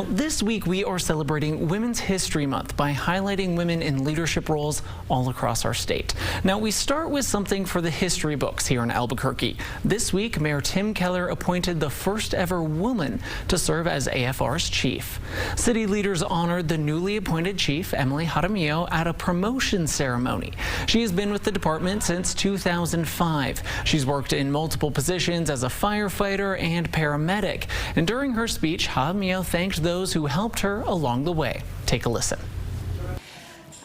This week we are celebrating Women's History Month by highlighting women in leadership roles all across our state. Now we start with something for the history books here in Albuquerque. This week Mayor Tim Keller appointed the first ever woman to serve as AFR's chief. City leaders honored the newly appointed chief, Emily Jaramillo, at a promotion ceremony. She has been with the department since 2005. She's worked in multiple positions as a firefighter and paramedic. And during her speech, Jaramillo thanked those who helped her along the way. Take a listen.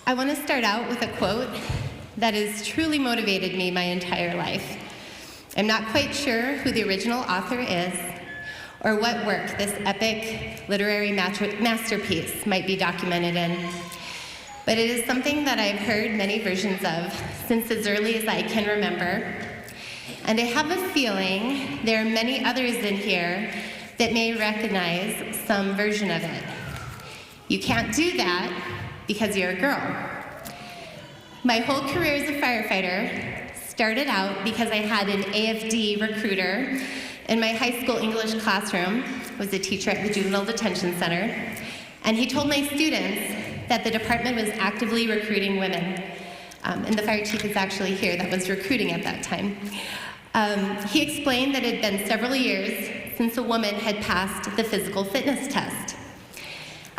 I want to start out with a quote that has truly motivated me my entire life. I'm not quite sure who the original author is or what work this epic literary masterpiece might be documented in, but it is something that I've heard many versions of since as early as I can remember, and I have a feeling there are many others in here that may recognize some version of it. You can't do that because you're a girl. My whole career as a firefighter started out because I had an AFD recruiter in my high school English classroom. I was a teacher at the Juvenile Detention Center, and he told my students that the department was actively recruiting women. And the fire chief is actually here that was recruiting at that time. He explained that it had been several years since a woman had passed the physical fitness test.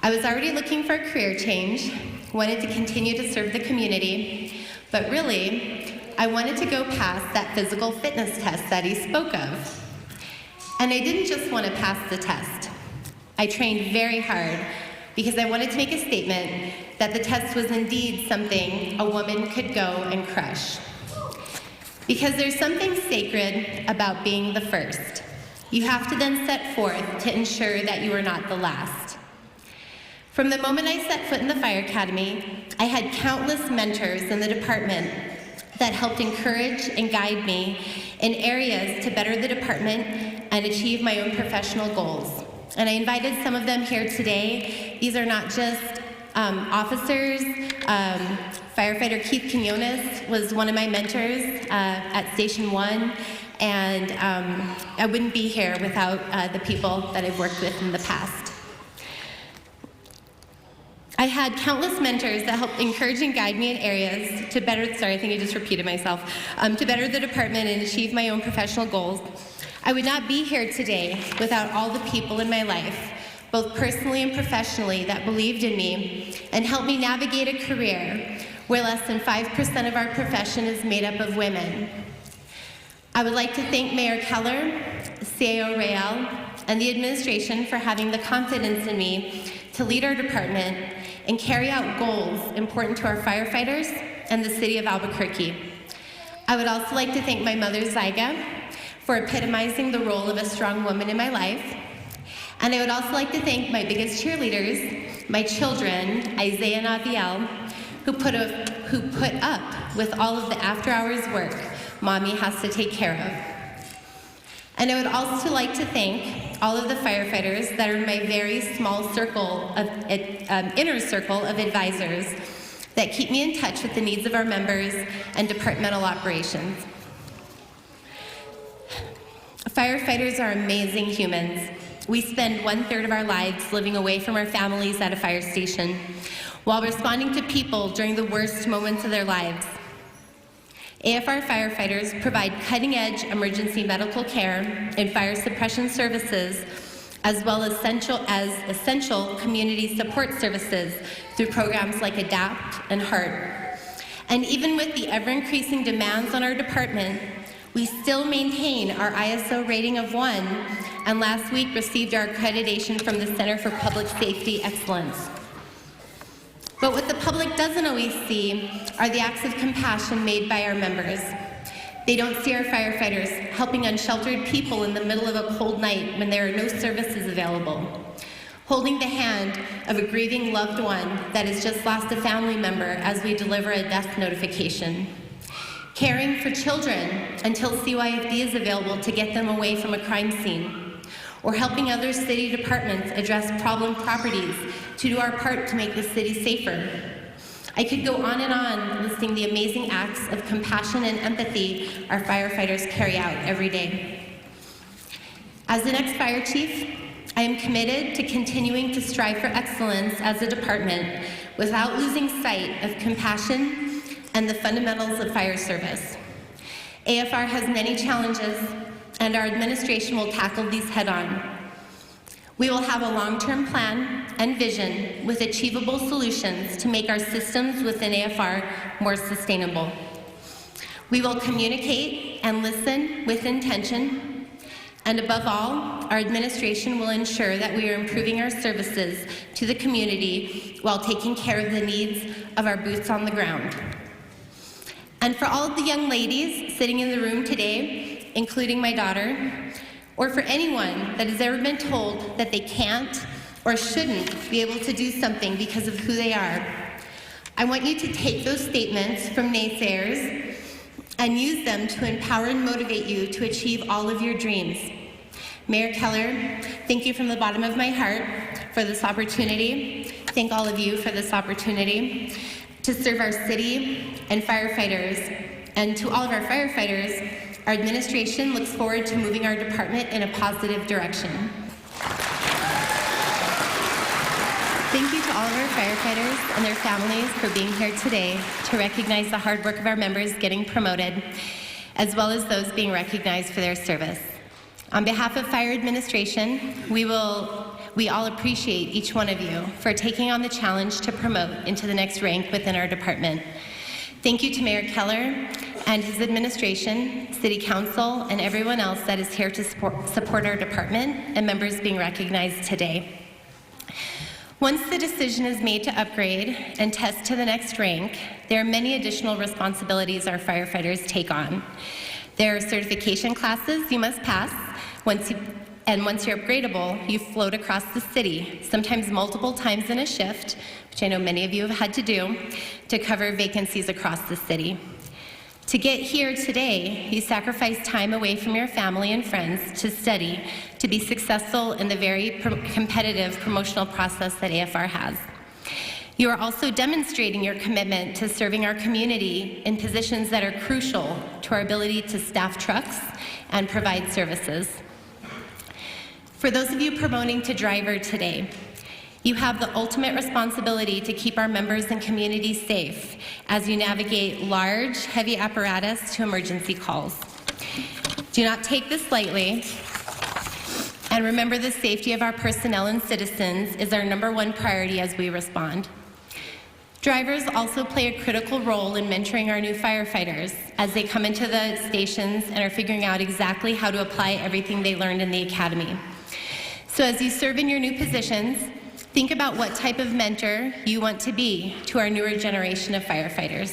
I was already looking for a career change, wanted to continue to serve the community, but really, I wanted to go past that physical fitness test that he spoke of. And I didn't just want to pass the test. I trained very hard because I wanted to make a statement that the test was indeed something a woman could go and crush. Because there's something sacred about being the first. You have to then set forth to ensure that you are not the last. From the moment I set foot in the fire academy, I had countless mentors in the department that helped encourage and guide me in areas to better the department and achieve my own professional goals. And I invited some of them here today. These are not just officers. Firefighter Keith Quinones was one of my mentors at Station 1, and I wouldn't be here without the people that I've worked with in the past. I had countless mentors that helped encourage and guide me in areas to better, sorry, I think I just repeated myself, to better the department and achieve my own professional goals. I would not be here today without all the people in my life, both personally and professionally, that believed in me and helped me navigate a career where less than 5% of our profession is made up of women. I would like to thank Mayor Keller, CAO Real, and the administration for having the confidence in me to lead our department and carry out goals important to our firefighters and the city of Albuquerque. I would also like to thank my mother, Zyga, for epitomizing the role of a strong woman in my life. And I would also like to thank my biggest cheerleaders, my children, Isaiah and Abiel, who put up with all of the after-hours work Mommy has to take care of. And I would also like to thank all of the firefighters that are in my very small circle of, inner circle of advisors that keep me in touch with the needs of our members and departmental operations. Firefighters are amazing humans. We spend 1/3 of our lives living away from our families at a fire station while responding to people during the worst moments of their lives. AFR firefighters provide cutting-edge emergency medical care and fire suppression services, as well as essential community support services through programs like ADAPT and HEART. And even with the ever-increasing demands on our department, we still maintain our ISO rating of 1, and last week received our accreditation from the Center for Public Safety Excellence. But what the public doesn't always see are the acts of compassion made by our members. They don't see our firefighters helping unsheltered people in the middle of a cold night when there are no services available, holding the hand of a grieving loved one that has just lost a family member as we deliver a death notification, caring for children until CYFD is available to get them away from a crime scene, or helping other city departments address problem properties to do our part to make the city safer. I could go on and on listing the amazing acts of compassion and empathy our firefighters carry out every day. As the next fire chief, I am committed to continuing to strive for excellence as a department without losing sight of compassion and the fundamentals of fire service. AFR has many challenges, and our administration will tackle these head-on. We will have a long-term plan and vision with achievable solutions to make our systems within AFR more sustainable. We will communicate and listen with intention, and above all, our administration will ensure that we are improving our services to the community while taking care of the needs of our boots on the ground. And for all of the young ladies sitting in the room today, including my daughter, or for anyone that has ever been told that they can't or shouldn't be able to do something because of who they are, I want you to take those statements from naysayers and use them to empower and motivate you to achieve all of your dreams. Mayor Keller, thank you from the bottom of my heart for this opportunity. Thank all of you for this opportunity to serve our city and firefighters. And to all of our firefighters, our administration looks forward to moving our department in a positive direction. Thank you to all of our firefighters and their families for being here today to recognize the hard work of our members getting promoted, as well as those being recognized for their service. On behalf of Fire Administration, we all appreciate each one of you for taking on the challenge to promote into the next rank within our department. Thank you to Mayor Keller and his administration, City Council, and everyone else that is here to support our department and members being recognized today. Once the decision is made to upgrade and test to the next rank, there are many additional responsibilities our firefighters take on. There are certification classes you must pass. Once you're upgradable, you float across the city, sometimes multiple times in a shift, which I know many of you have had to do, to cover vacancies across the city. To get here today, you sacrifice time away from your family and friends to study, to be successful in the very competitive promotional process that AFR has. You are also demonstrating your commitment to serving our community in positions that are crucial to our ability to staff trucks and provide services. For those of you promoting to driver today, you have the ultimate responsibility to keep our members and community safe as you navigate large, heavy apparatus to emergency calls. Do not take this lightly, and remember the safety of our personnel and citizens is our #1 priority as we respond. Drivers also play a critical role in mentoring our new firefighters as they come into the stations and are figuring out exactly how to apply everything they learned in the academy. So as you serve in your new positions, think about what type of mentor you want to be to our newer generation of firefighters.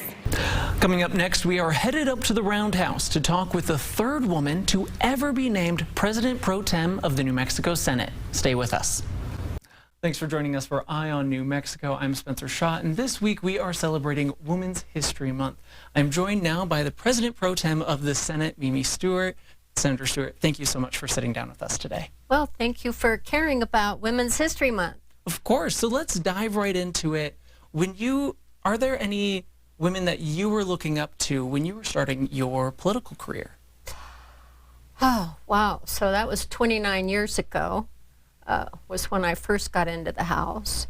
Coming up next, we are headed up to the Roundhouse to talk with the third woman to ever be named President Pro Tem of the New Mexico Senate. Stay with us. Thanks for joining us for Eye on New Mexico. I'm Spencer Schott, and this week we are celebrating Women's History Month. I'm joined now by the President Pro Tem of the Senate, Mimi Stewart. Senator Stewart, thank you so much for sitting down with us today. Well, thank you for caring about Women's History Month. Of course. So let's dive right into it. Are there any women that you were looking up to when you were starting your political career? Oh, wow. So that was 29 years ago, was when I first got into the House.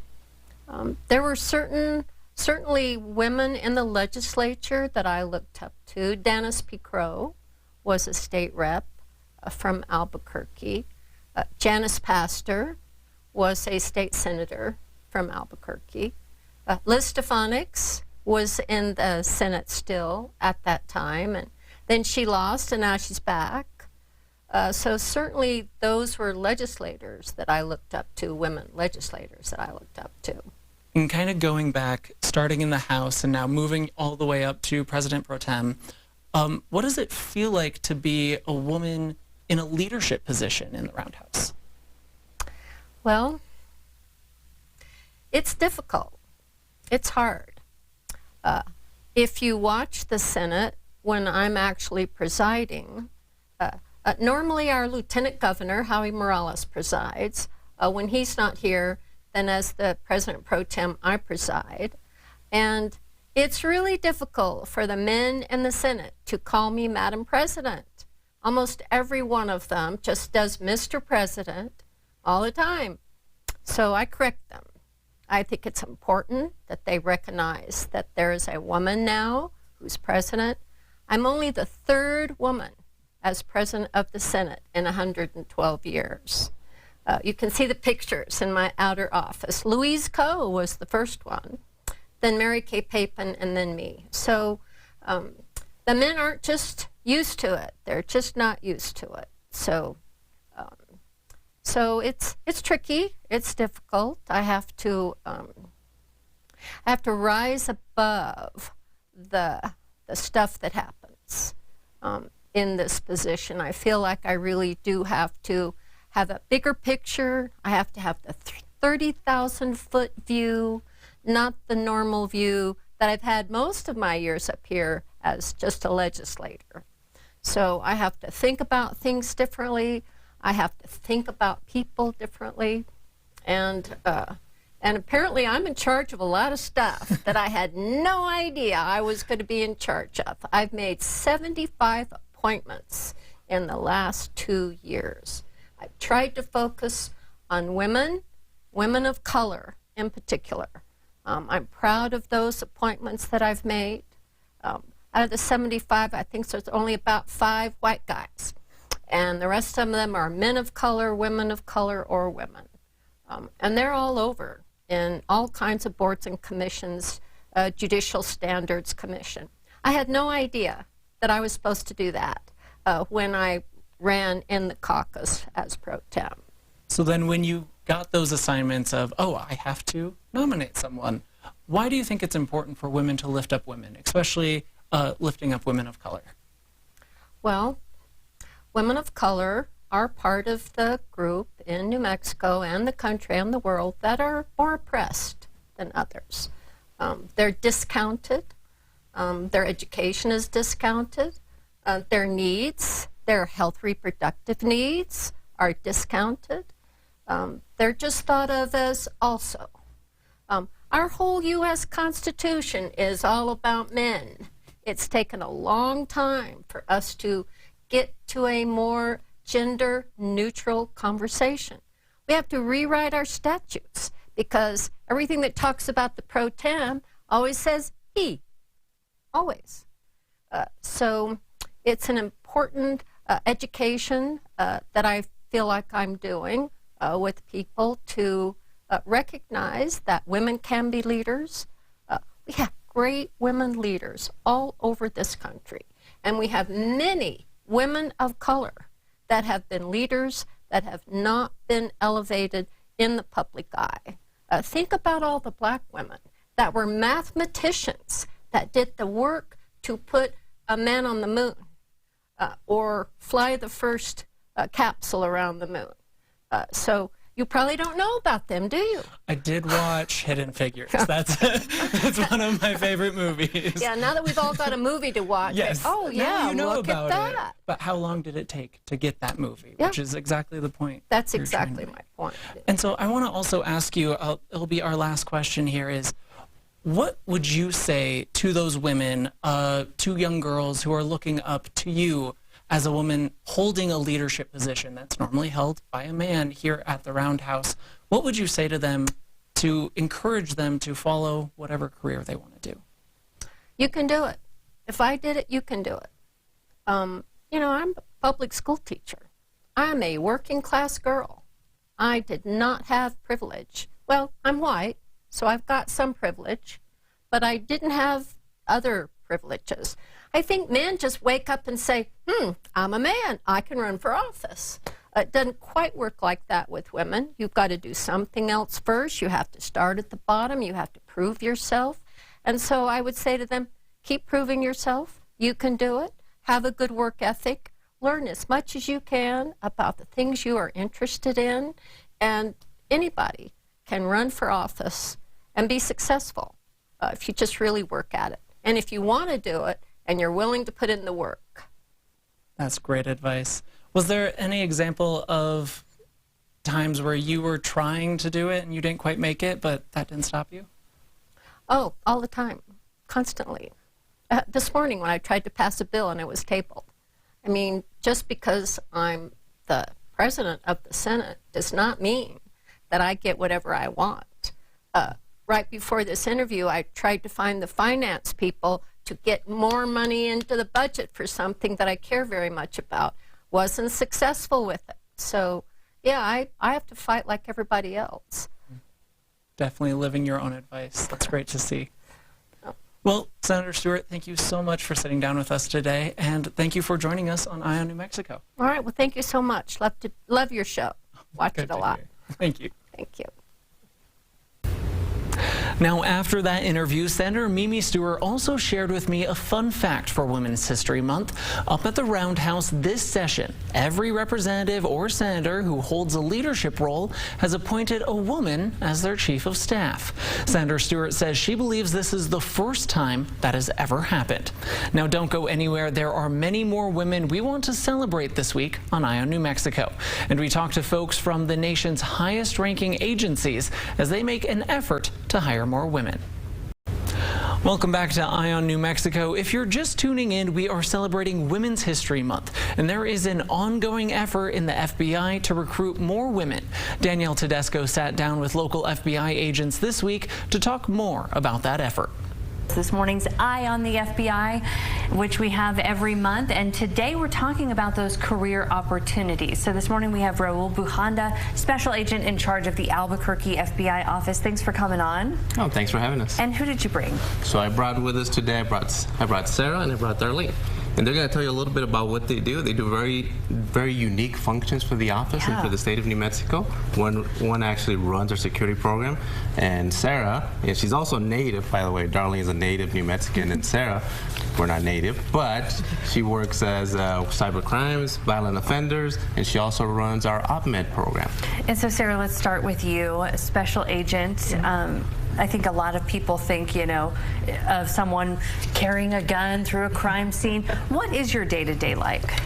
There were certainly women in the legislature that I looked up to. Dennis P. Crow was a state rep from Albuquerque. Janice Pastor was a state senator from Albuquerque. Liz Stefanik's was in the Senate still at that time, and then she lost, and now she's back. So certainly those were legislators that I looked up to, women legislators that I looked up to. And kind of going back, starting in the House and now moving all the way up to President Pro Tem, what does it feel like to be a woman in a leadership position in the Roundhouse? Well, it's difficult. It's hard. If you watch the Senate when I'm actually presiding, normally our Lieutenant Governor, Howie Morales, presides. When he's not here, then as the President Pro Tem, I preside. And it's really difficult for the men in the Senate to call me Madam President. Almost every one of them just does Mr. President all the time. So I correct them. I think it's important that they recognize that there is a woman now who's president. I'm only the third woman as president of the Senate in 112 years. You can see the pictures in my outer office. Louise Coe was the first one, then Mary Kay Papin, and then me. So the men aren't just used to it. They're just not used to it. So it's tricky. It's difficult. I have to rise above the stuff that happens in this position. I feel like I really do have to have a bigger picture. I have to have the 30,000-foot view, not the normal view that I've had most of my years up here as just a legislator. So I have to think about things differently. I have to think about people differently. And apparently I'm in charge of a lot of stuff that I had no idea I was going to be in charge of. I've made 75 appointments in the last 2 years. I've tried to focus on women of color in particular. I'm proud of those appointments that I've made. Out of the 75, I think there's only about 5 white guys. And the rest of them are men of color, women of color, or women. And they're all over in all kinds of boards and commissions, Judicial Standards Commission. I had no idea that I was supposed to do that when I ran in the caucus as pro tem. So then when you got those assignments of, oh, I have to nominate someone, why do you think it's important for women to lift up women, especially lifting up women of color? Well, women of color are part of the group in New Mexico and the country and the world that are more oppressed than others. They're discounted. Their education is discounted. Their needs, their health reproductive needs are discounted. They're just thought of as also. Our whole U.S. Constitution is all about men. It's taken a long time for us to get to a more gender-neutral conversation. We have to rewrite our statutes because everything that talks about the pro tem always says he, always. So it's an important education that I feel like I'm doing with people to recognize that women can be leaders. We have great women leaders all over this country, and we have many women of color that have been leaders that have not been elevated in the public eye. Think about all the black women that were mathematicians that did the work to put a man on the moon or fly the first capsule around the moon. So you probably don't know about them, do you? I did watch Hidden Figures. That's one of my favorite movies. Yeah, now that we've all got a movie to watch, yes. Oh yeah, you know look about at that. It. But how long did it take to get that movie? Yeah. Which is exactly the point. That's exactly my point. And so I want to also ask you, it'll be our last question here is, what would you say to those women, to young girls who are looking up to you as a woman holding a leadership position that's normally held by a man here at the Roundhouse? What would you say to them to encourage them to follow whatever career they want to do? You can do it. If I did it, you can do it. You know, I'm a public school teacher. I'm a working class girl. I did not have privilege. Well, I'm white, so I've got some privilege, but I didn't have other privileges. I think men just wake up and say, I'm a man, I can run for office. It doesn't quite work like that with women. You've got to do something else first. You have to start at the bottom. You have to prove yourself. And so I would say to them, keep proving yourself. You can do it. Have a good work ethic. Learn as much as you can about the things you are interested in. And anybody can run for office and be successful if you just really work at it. And if you want to do it and you're willing to put in the work. That's great advice. Was there any example of times where you were trying to do it and you didn't quite make it, but that didn't stop you? Oh, all the time, constantly. This morning when I tried to pass a bill and it was tabled. I mean, just because I'm the president of the Senate does not mean that I get whatever I want. Right before this interview, I tried to find the finance people to get more money into the budget for something that I care very much about. Wasn't successful with it. So, yeah, I have to fight like everybody else. Definitely living your own advice. That's great to see. Well, Senator Stewart, thank you so much for sitting down with us today, and thank you for joining us on Eye on New Mexico. All right, well, thank you so much. Love your show. Watch it a lot. Thank you. Thank you. Now, after that interview, Senator Mimi Stewart also shared with me a fun fact for Women's History Month. Up at the Roundhouse this session, every representative or senator who holds a leadership role has appointed a woman as their chief of staff. Senator Stewart says she believes this is the first time that has ever happened. Now, don't go anywhere. There are many more women we want to celebrate this week on Eye on New Mexico. And we talk to folks from the nation's highest ranking agencies as they make an effort to hire more women. Welcome back to Eye on New Mexico. If you're just tuning in, we are celebrating Women's History Month, and there is an ongoing effort in the FBI to recruit more women. Danielle Tedesco sat down with local FBI agents this week to talk more about that effort. This morning's Eye on the FBI, which we have every month, and today we're talking about those career opportunities. So this morning we have Raul Bujanda, Special Agent in charge of the Albuquerque FBI office. Thanks for coming on. Oh, thanks for having us. And who did you bring? So I brought with us today, I brought Sarah and I brought Darlene. And they're going to tell you a little bit about what they do. They do very unique functions for the office and for the state of New Mexico. One actually runs our security program. And Sarah, and she's also native, by the way. Darlene is a native New Mexican, and Sarah, we're not native, but she works as cyber crimes, violent offenders, and she also runs our OpMed program. And so, Sarah, let's start with you, a special agent. I think a lot of people think, you know, of someone carrying a gun through a crime scene. What is your day-to-day like?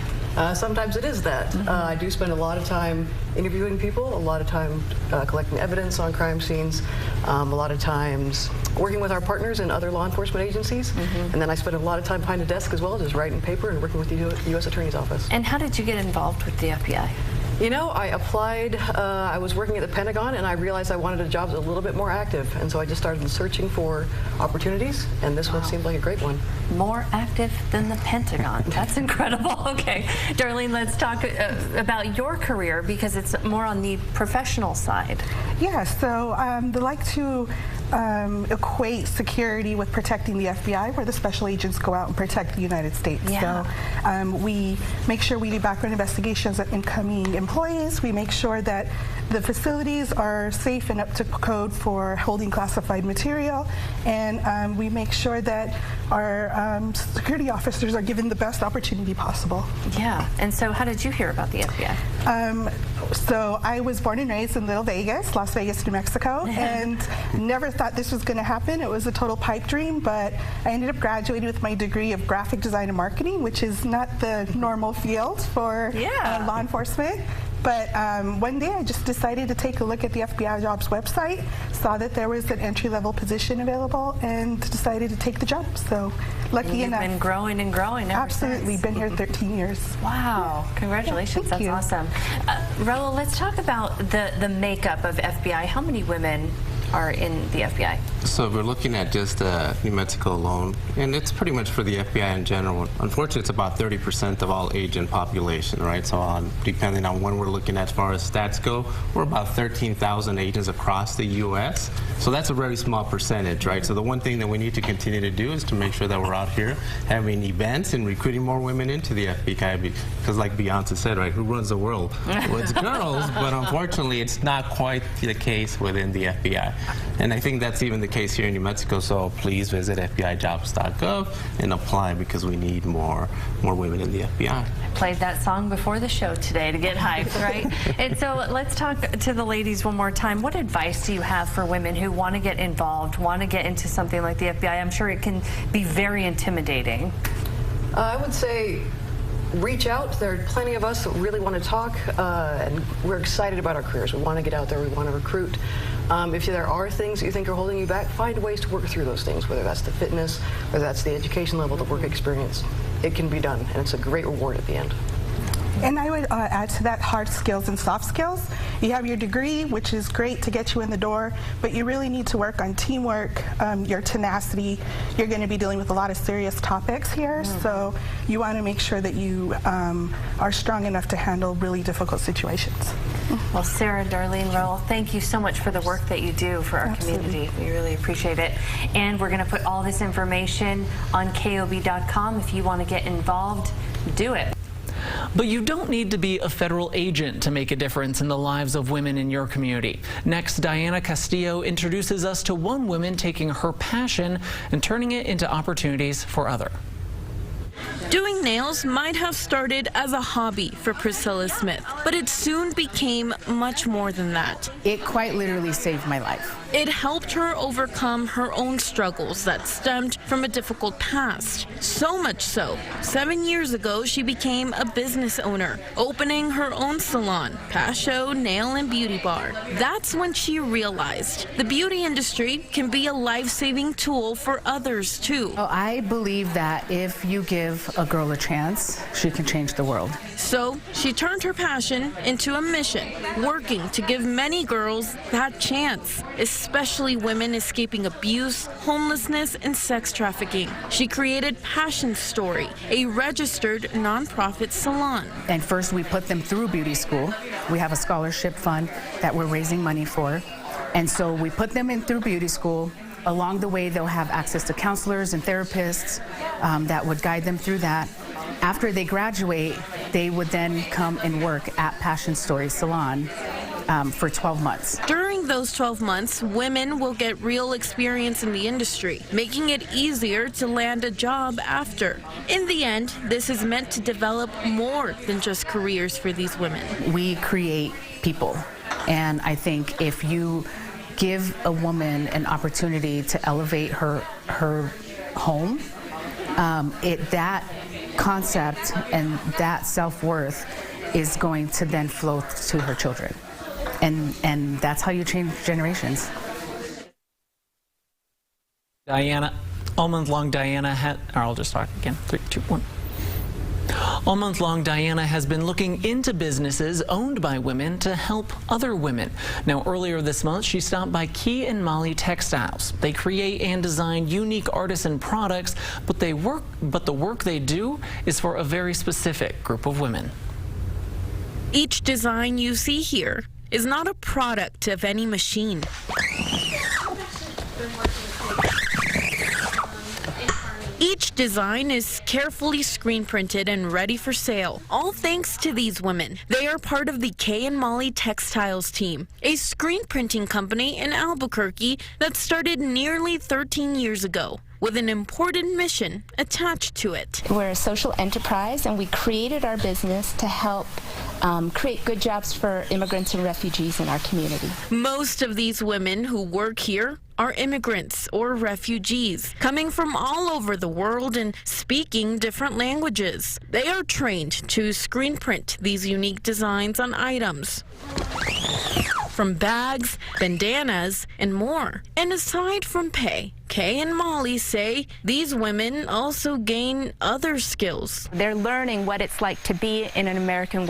Sometimes it is that. I do spend a lot of time interviewing people, a lot of time collecting evidence on crime scenes, a lot of times working with our partners in other law enforcement agencies, and then I spend a lot of time behind a desk as well, just writing paper and working with the U.S. Attorney's Office. And how did you get involved with the FBI? You know, I applied, I was working at the Pentagon, and I realized I wanted a job that was a little bit more active, and so I just started searching for opportunities, and this one seemed like a great one. More active than the Pentagon. That's incredible. Okay, Darlene, let's talk about your career, because it's more on the professional side. Yeah, so they like to equate security with protecting the FBI, where the special agents go out and protect the United States. Yeah. So we make sure we do background investigations of incoming employees. We make sure that the facilities are safe and up to code for holding classified material, and we make sure that our security officers are given the best opportunity possible. Yeah, and so how did you hear about the FBI? So I was born and raised in Little Vegas, Las Vegas, New Mexico, and never thought this was going to happen. It was a total pipe dream, but I ended up graduating with my degree of graphic design and marketing, which is not the normal field for law enforcement. But one day I just decided to take a look at the FBI jobs website, saw that there was an entry-level position available, and decided to take the job. So lucky enough. You've been growing and growing ever Absolutely. since. Been here 13 years. Wow. Congratulations. Yeah, thank you. That's awesome. Raul, let's talk about the makeup of FBI. How many women are in the FBI? So we're looking at just New Mexico alone, and it's pretty much for the FBI in general. Unfortunately, it's about 30% of all agent population, right? So depending on when we're looking at as far as stats go, we're about 13,000 agents across the U.S. So that's a very small percentage, right? So the one thing that we need to continue to do is to make sure that we're out here having events and recruiting more women into the FBI, because like Beyonce said, right, who runs the world? Well, it's girls, but unfortunately, it's not quite the case within the FBI. And I think that's even the case here in New Mexico, so please visit FBIjobs.gov and apply, because we need more women in the FBI. I played that song before the show today to get hyped, right? And so let's talk to the ladies one more time. What advice do you have for women who want to get involved, want to get into something like the FBI? I'm sure it can be very intimidating. I would say reach out. There are plenty of us that really want to talk, and we're excited about our careers. We want to get out there. We want to recruit. If there are things that you think are holding you back, find ways to work through those things, whether that's the fitness, whether that's the education level, the work experience. It can be done, and it's a great reward at the end. And I would add to that hard skills and soft skills. You have your degree, which is great to get you in the door, but you really need to work on teamwork, your tenacity. You're going to be dealing with a lot of serious topics here, so you want to make sure that you are strong enough to handle really difficult situations. Well, Sarah, Darlene, Raul, thank you so much for the work that you do for our community. We really appreciate it. And we're going to put all this information on KOB.com. If you want to get involved, do it. But you don't need to be a federal agent to make a difference in the lives of women in your community. Next, Diana Castillo introduces us to one woman taking her passion and turning it into opportunities for others. Doing nails might have started as a hobby for Priscilla Smith, but it soon became much more than that. It quite literally saved my life. It helped her overcome her own struggles that stemmed from a difficult past. So much so, 7 years ago, she became a business owner, opening her own salon, Pasho Nail and Beauty Bar. That's when she realized the beauty industry can be a life-saving tool for others, too. Oh, I believe that if you give a girl a chance, she can change the world. So she turned her passion into a mission, working to give many girls that chance, especially women escaping abuse, homelessness, and sex trafficking. She created Passion Story, a registered nonprofit salon. And first we put them through beauty school. We have a scholarship fund that we're raising money for. And so we put them in through beauty school. Along the way, they'll have access to counselors and therapists that would guide them through that. After they graduate, they would then come and work at Passion Story Salon for 12 months. During those 12 months, women will get real experience in the industry, making it easier to land a job after. In the end, this is meant to develop more than just careers for these women. We create people, and I think if you give a woman an opportunity to elevate her home, that concept and that self-worth is going to then flow to her children. And that's how you change generations. Diana, all month long, I'll just talk again. 3, 2, 1. All month long, Diana has been looking into businesses owned by women to help other women. Now, earlier this month, she stopped by Key and Molly Textiles. They create and design unique artisan products, but the work they do is for a very specific group of women. Each design you see here is not a product of any machine. Each design is carefully screen printed and ready for sale, all thanks to these women. They are part of the Kay and Molly Textiles team, a screen printing company in Albuquerque that started nearly 13 years ago, with an important mission attached to it. We're a social enterprise, and we created our business to help create good jobs for immigrants and refugees in our community. Most of these women who work here are immigrants or refugees, coming from all over the world and speaking different languages. They are trained to screen print these unique designs on items, from bags, bandanas, and more. And aside from pay, Kay and Molly say these women also gain other skills. They're learning what it's like to be in an American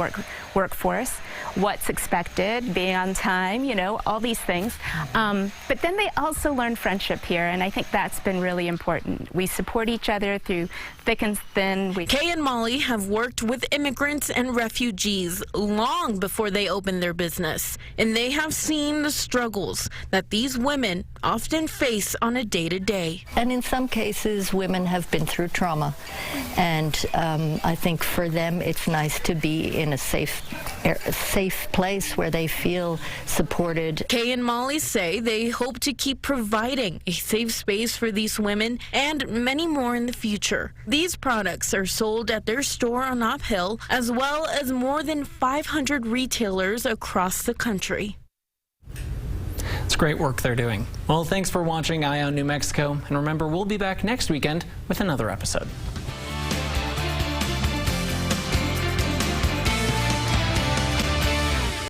workforce, what's expected, being on time, you know, all these things. But then they also learn friendship here, and I think that's been really important. We support each other through thick and thin. Kay and Molly have worked with immigrants and refugees long before they opened their business, and they have seen the struggles that these women often face on a day-to-day. And in some cases, women have been through trauma, and I think for them it's nice to be in a safe place where they feel supported. Kay and Molly say they hope to keep providing a safe space for these women and many more in the future. These products are sold at their store on Up Hill, as well as more than 500 retailers across the country. It's great work they're doing. Well, thanks for watching Eye on New Mexico, and remember, we'll be back next weekend with another episode.